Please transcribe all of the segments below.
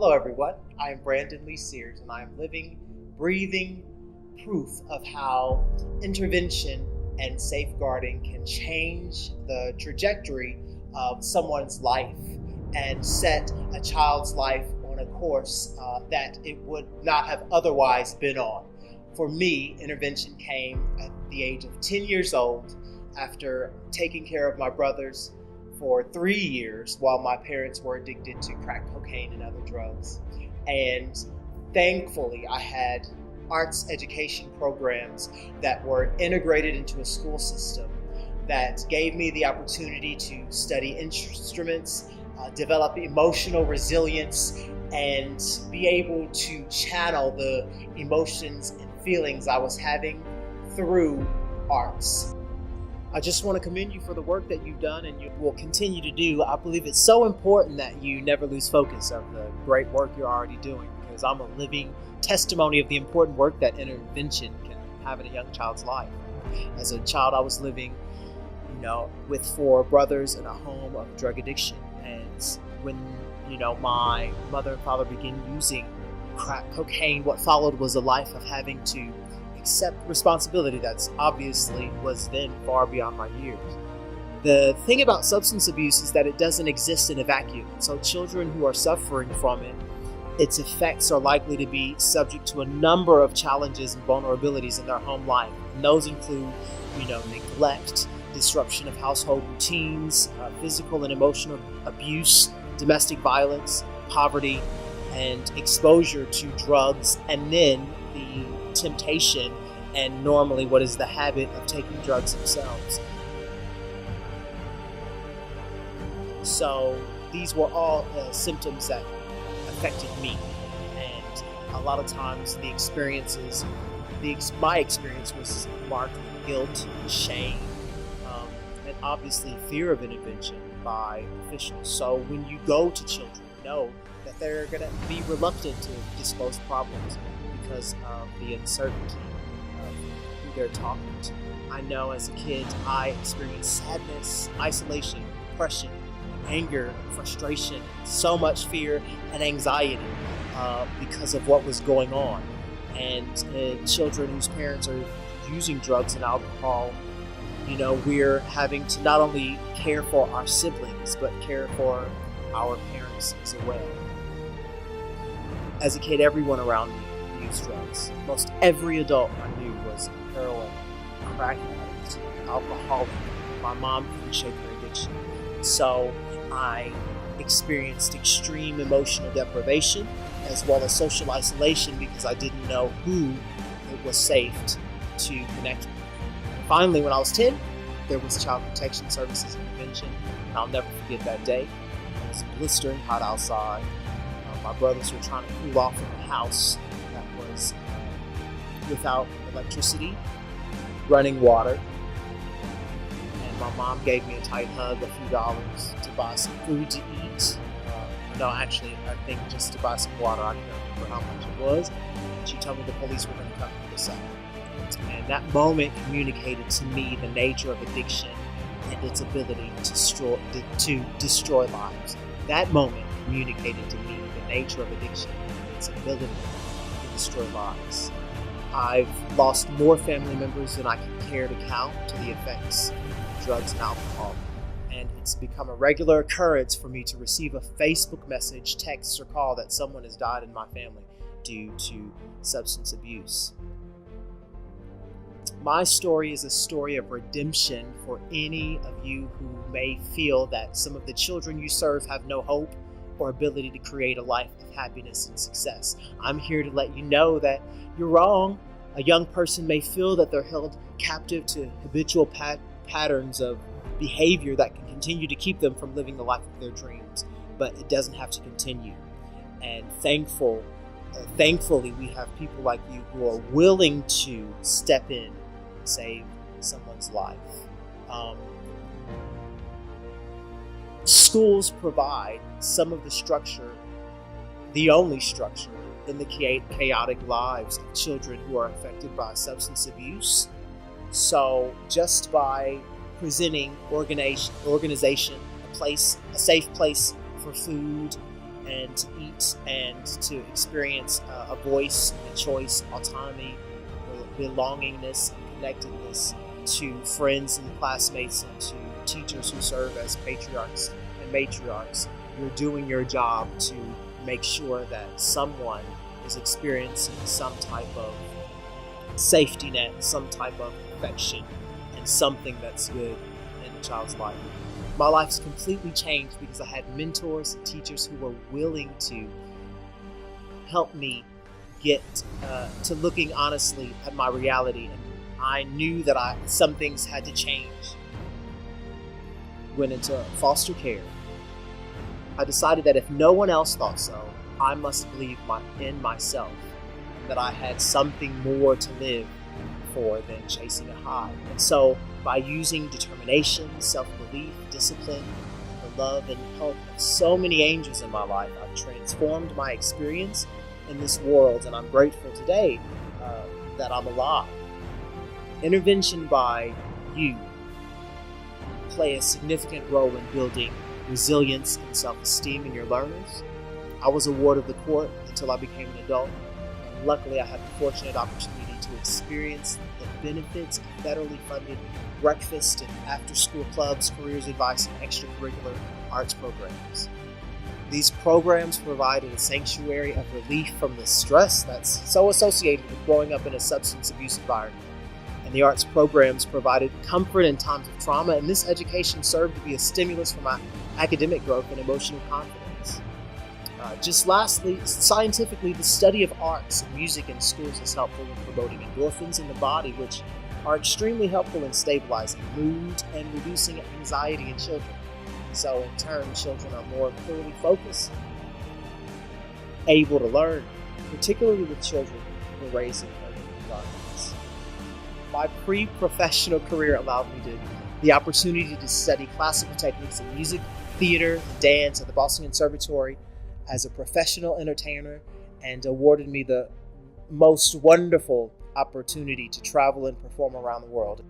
Hello everyone, I am Brandon Lee Sears and I am living, breathing proof of how intervention and safeguarding can change the trajectory of someone's life and set a child's life on a course that it would not have otherwise been on. For me, intervention came at the age of 10 years old after taking care of my brothers for 3 years while my parents were addicted to crack cocaine and other drugs. And thankfully, I had arts education programs that were integrated into a school system that gave me the opportunity to study instruments, develop emotional resilience, and be able to channel the emotions and feelings I was having through arts. I just want to commend you for the work that you've done and you will continue to do. I believe it's so important that you never lose focus of the great work you're already doing, because I'm a living testimony of the important work that intervention can have in a young child's life. As a child, I was living, with 4 brothers in a home of drug addiction. And when, my mother and father began using crack cocaine, what followed was a life of having to accept responsibility that's obviously was then far beyond my years. The thing about substance abuse is that it doesn't exist in a vacuum. So children who are suffering from it, its effects are likely to be subject to a number of challenges and vulnerabilities in their home life. And those include, neglect, disruption of household routines, physical and emotional abuse, domestic violence, poverty, and exposure to drugs, and then the temptation and normally what is the habit of taking drugs themselves. So these were all symptoms that affected me, and a lot of times my experience was marked with guilt, shame, and obviously fear of intervention by officials. So when you go to children, know that they're going to be reluctant to disclose problems because of the uncertainty of who they're talking to. I know as a kid, I experienced sadness, isolation, depression, anger, frustration, so much fear and anxiety because of what was going on. And children whose parents are using drugs and alcohol, we're having to not only care for our siblings, but care for our parents as well. As a kid, everyone around me used drugs. Most every adult I knew was heroin, crack addict, alcoholic. My mom couldn't shake her addiction. So I experienced extreme emotional deprivation as well as social isolation because I didn't know who it was safe to connect with. Finally, when I was 10, there was Child Protection Services intervention, and I'll never forget that day. It was blistering hot outside. My brothers were trying to cool off in a house that was without electricity, running water, and my mom gave me a tight hug, a few dollars to buy some food to eat. I think just to buy some water. I can't remember how much it was. And she told me the police were going to come pick us up. And that moment communicated to me the nature of addiction and its ability to destroy lives. That moment communicated to me the nature of addiction and its ability to destroy lives. I've lost more family members than I can care to count to the effects of drugs and alcohol. And it's become a regular occurrence for me to receive a Facebook message, text, or call that someone has died in my family due to substance abuse. My story is a story of redemption for any of you who may feel that some of the children you serve have no hope or ability to create a life of happiness and success. I'm here to let you know that you're wrong. A young person may feel that they're held captive to habitual patterns of behavior that can continue to keep them from living the life of their dreams, but it doesn't have to continue. And thankfully, we have people like you who are willing to step in and save someone's life. Schools provide some of the structure, the only structure, in the chaotic lives of children who are affected by substance abuse. So just by presenting organization, a safe place for food and to eat and to experience a voice, a choice, autonomy, belongingness, and connectedness to friends and classmates and to teachers who serve as patriarchs and matriarchs. You're doing your job to make sure that someone is experiencing some type of safety net, some type of affection, and something that's good in the child's life. My life's completely changed because I had mentors and teachers who were willing to help me get to looking honestly at my reality, and I knew that some things had to change. Went into foster care. I decided that if no one else thought so, I must believe in myself, that I had something more to live for than chasing a high. And so by using determination, self-belief, discipline, the love and help of so many angels in my life, I've transformed my experience in this world, and I'm grateful today that I'm alive. Intervention by you play a significant role in building resilience and self-esteem in your learners. I was a ward of the court until I became an adult, and luckily I had the fortunate opportunity to experience the benefits of federally funded breakfast and after-school clubs, careers advice, and extracurricular arts programs. These programs provided a sanctuary of relief from the stress that's so associated with growing up in a substance abuse environment. And the arts programs provided comfort in times of trauma, and this education served to be a stimulus for my academic growth and emotional confidence. Just lastly, scientifically, the study of arts and music in schools is helpful in promoting endorphins in the body, which are extremely helpful in stabilizing mood and reducing anxiety in children. So in turn, children are more clearly focused, able to learn, particularly with children who are raised in urban environments. My pre-professional career allowed me the opportunity to study classical techniques in music, theater, and dance at the Boston Conservatory as a professional entertainer, and awarded me the most wonderful opportunity to travel and perform around the world.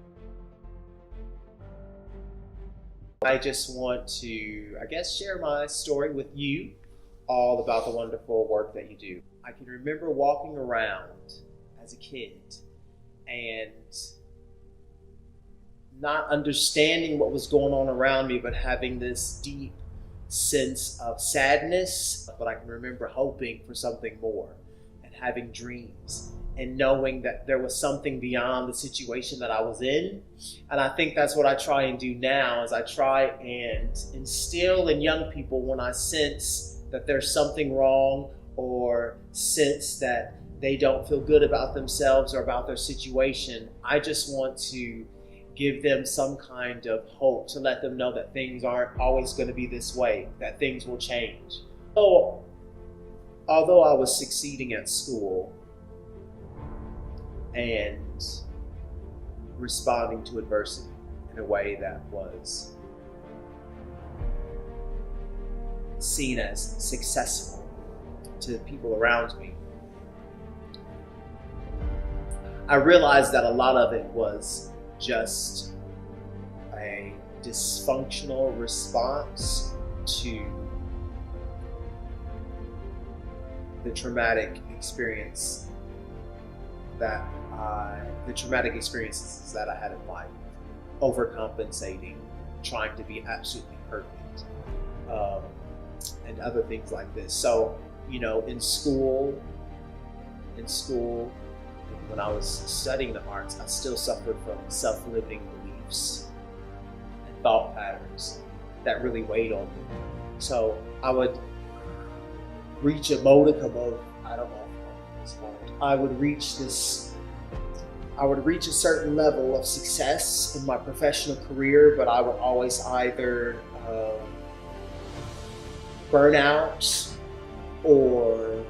I just want to, share my story with you all about the wonderful work that you do. I can remember walking around as a kid and not understanding what was going on around me, but having this deep sense of sadness. But I can remember hoping for something more and having dreams and knowing that there was something beyond the situation that I was in. And I think that's what I try and do now, is I try and instill in young people when I sense that there's something wrong or sense that they don't feel good about themselves or about their situation. I just want to give them some kind of hope, to let them know that things aren't always going to be this way, that things will change. So, although I was succeeding at school and responding to adversity in a way that was seen as successful to people around me, I realized that a lot of it was just a dysfunctional response to the traumatic experiences that I had in life, overcompensating, trying to be absolutely perfect, and other things like this. So, in school, when I was studying the arts, I still suffered from self-limiting beliefs and thought patterns that really weighed on me. So I would reach a modicum of, I would reach a certain level of success in my professional career, but I would always either burn out or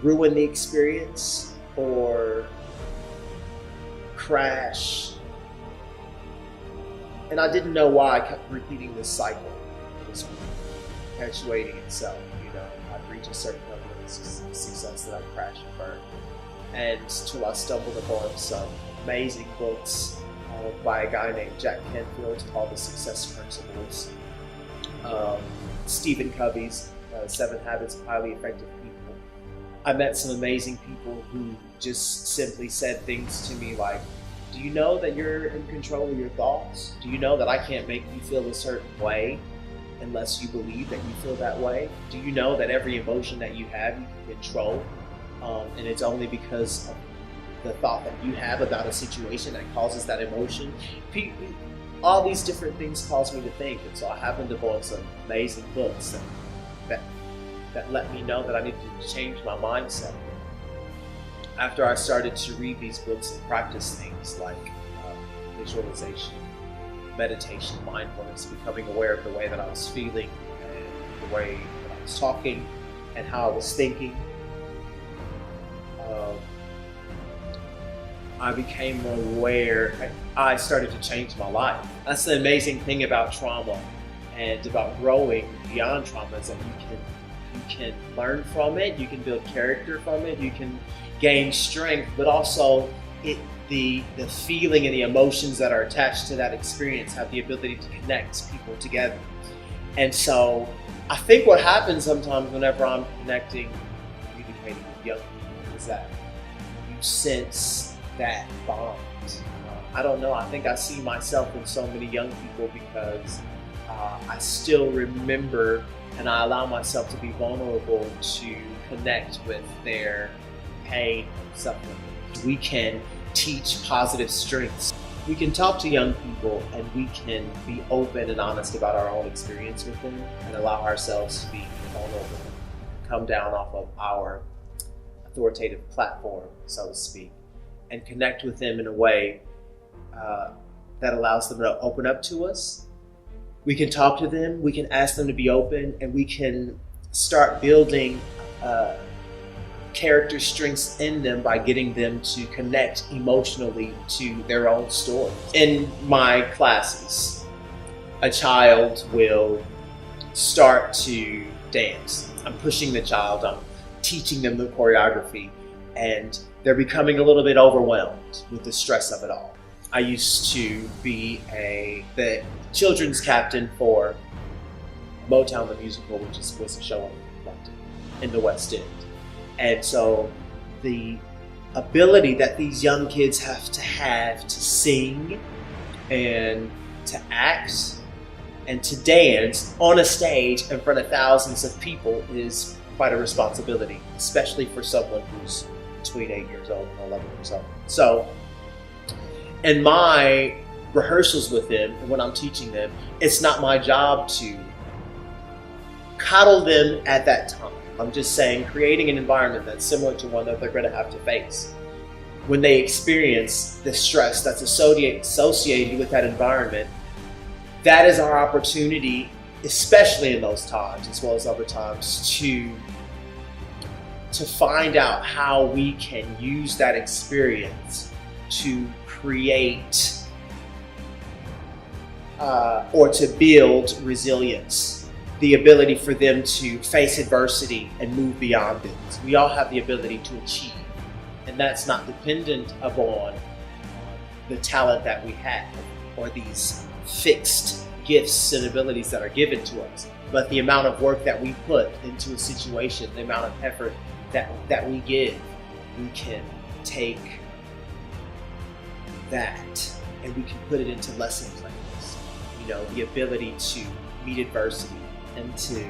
ruin the experience or crash. And I didn't know why I kept repeating this cycle. It was perpetuating itself. I'd reach a certain level of success that I'd crash and burn. And till I stumbled upon some amazing books by a guy named Jack Canfield called The Success Principles. Stephen Covey's 7 Habits of Highly Effective People, I met some amazing people who just simply said things to me like, do you know that you're in control of your thoughts? Do you know that I can't make you feel a certain way unless you believe that you feel that way? Do you know that every emotion that you have, you can control? And it's only because of the thought that you have about a situation that causes that emotion. All these different things cause me to think. And so I happened upon some amazing books that let me know that I needed to change my mindset. After I started to read these books and practice things like visualization, meditation, mindfulness, becoming aware of the way that I was feeling and the way that I was talking and how I was thinking, I became aware. I started to change my life. That's the amazing thing about trauma and about growing beyond trauma, is that you can learn from it, you can build character from it, you can gain strength, but also the feeling and the emotions that are attached to that experience have the ability to connect people together. And so I think what happens sometimes whenever I'm communicating with young people is that you sense that bond. I don't know, I think I see myself in so many young people because I still remember and I allow myself to be vulnerable to connect with their pain and suffering. We can teach positive strengths. We can talk to young people and we can be open and honest about our own experience with them and allow ourselves to be vulnerable, come down off of our authoritative platform, so to speak, and connect with them in a way that allows them to open up to us. We can talk to them, we can ask them to be open, and we can start building character strengths in them by getting them to connect emotionally to their own stories. In my classes, a child will start to dance. I'm pushing the child, I'm teaching them the choreography, and they're becoming a little bit overwhelmed with the stress of it all. I used to be the children's captain for Motown the Musical, which was a show in the West End. And so the ability that these young kids have to sing and to act and to dance on a stage in front of thousands of people is quite a responsibility, especially for someone who's between 8 years old and 11 years old. So in my rehearsals with them and when I'm teaching them, it's not my job to coddle them at that time. I'm just saying, creating an environment that's similar to one that they're going to have to face. When they experience the stress that's associated with that environment, that is our opportunity, especially in those times, as well as other times, to find out how we can use that experience to create or to build resilience. The ability for them to face adversity and move beyond it. We all have the ability to achieve, and that's not dependent upon the talent that we have or these fixed gifts and abilities that are given to us, but the amount of work that we put into a situation, the amount of effort that we give. We can take that and we can put it into lesson plans. The ability to meet adversity, and to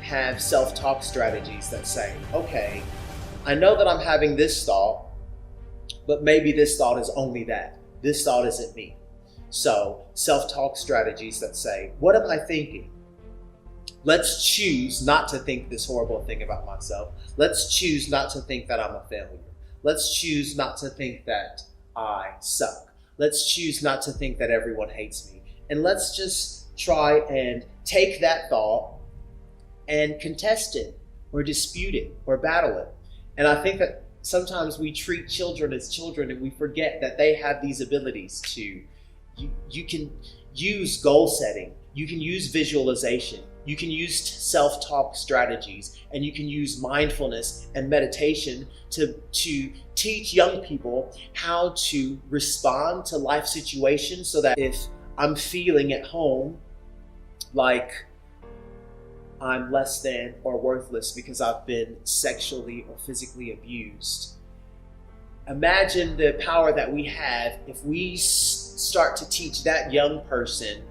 have self-talk strategies that say, okay, I know that I'm having this thought, but maybe this thought is only that. This thought isn't me. So self-talk strategies that say, what am I thinking? Let's choose not to think this horrible thing about myself. Let's choose not to think that I'm a failure. Let's choose not to think that I suck. Let's choose not to think that everyone hates me. And let's just try and take that thought and contest it or dispute it or battle it. And I think that sometimes we treat children as children and we forget that they have these abilities to, you can use goal setting, you can use visualization, you can use self-talk strategies, and you can use mindfulness and meditation to teach young people how to respond to life situations, so that if I'm feeling at home like I'm less than or worthless because I've been sexually or physically abused. Imagine the power that we have if we start to teach that young person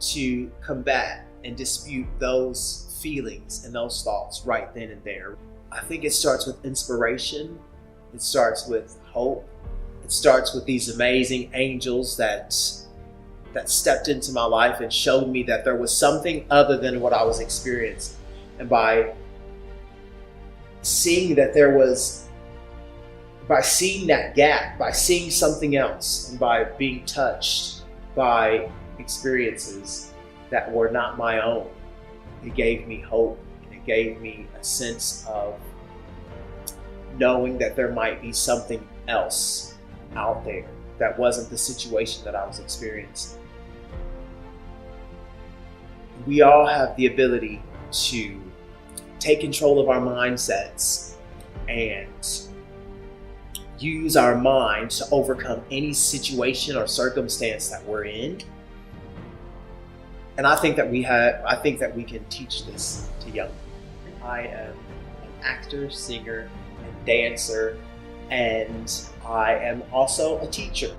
to combat and dispute those feelings and those thoughts right then and there. I think it starts with inspiration. It starts with hope. It starts with these amazing angels that stepped into my life and showed me that there was something other than what I was experiencing. And by seeing that by seeing that gap, by seeing something else, and by being touched by experiences that were not my own, it gave me hope. And it gave me a sense of knowing that there might be something else out there that wasn't the situation that I was experiencing. We all have the ability to take control of our mindsets and use our mind to overcome any situation or circumstance that we're in. And I think that we can teach this to young people. I am an actor, singer, and dancer, and I am also a teacher.